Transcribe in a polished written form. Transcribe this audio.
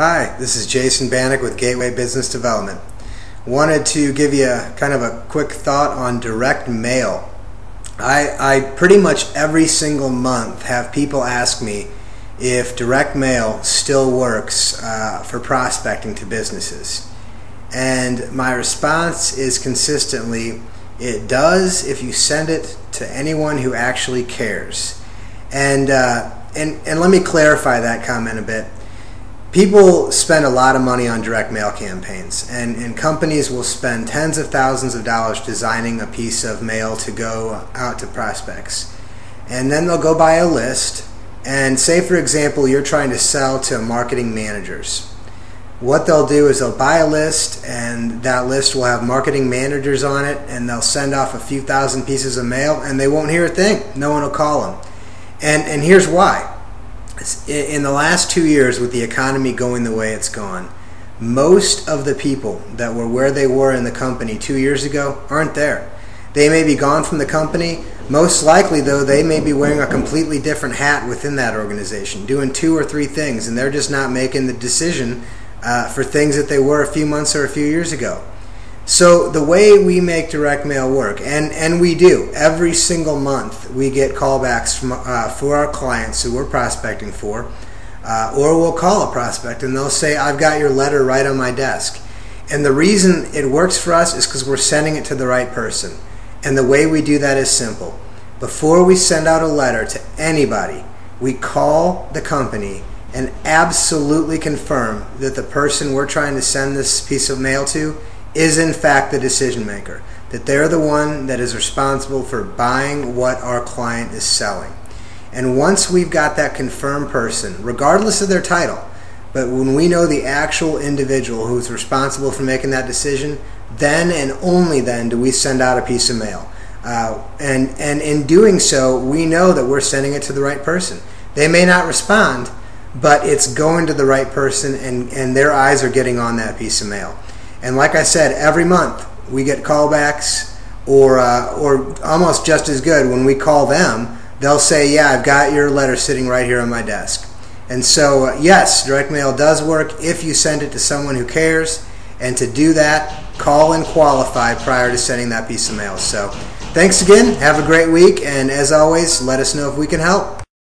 Hi, this is Jason Bahnak with Gateway Business Development. Wanted to give you kind of a quick thought on direct mail. I pretty much every single month have people ask me if direct mail still works for prospecting to businesses. And my response is consistently, it does if you send it to anyone who actually cares. And let me clarify that comment a bit. People spend a lot of money on direct mail campaigns, and companies will spend tens of thousands of dollars designing a piece of mail to go out to prospects. And then they'll go buy a list, and say for example you're trying to sell to marketing managers. What they'll do is they'll buy a list, and that list will have marketing managers on it, and they'll send off a few thousand pieces of mail, and they won't hear a thing. No one will call them. And here's why. In the last 2 years, with the economy going the way it's gone, most of the people that were where they were in the company 2 years ago aren't there. They may be gone from the company. Most likely, though, they may be wearing a completely different hat within that organization, doing 2 or 3 things, and they're just not making the decision for things that they were a few months or a few years ago. So the way we make direct mail work, and we do, every single month we get callbacks from, for our clients who we're prospecting for, or we'll call a prospect and they'll say, I've got your letter right on my desk. And the reason it works for us is because we're sending it to the right person. And the way we do that is simple. Before we send out a letter to anybody, we call the company and absolutely confirm that the person we're trying to send this piece of mail to is in fact the decision maker, that they're the one that is responsible for buying what our client is selling. And once we've got that confirmed person, regardless of their title, but when we know the actual individual who's responsible for making that decision, then and only then do we send out a piece of mail. And in doing so, we know that we're sending it to the right person. They may not respond, but it's going to the right person, and their eyes are getting on that piece of mail. And like I said, every month we get callbacks, or almost just as good, when we call them, they'll say, yeah, I've got your letter sitting right here on my desk. And so, yes, direct mail does work if you send it to someone who cares, and to do that, call and qualify prior to sending that piece of mail. So thanks again, have a great week, and as always, let us know if we can help.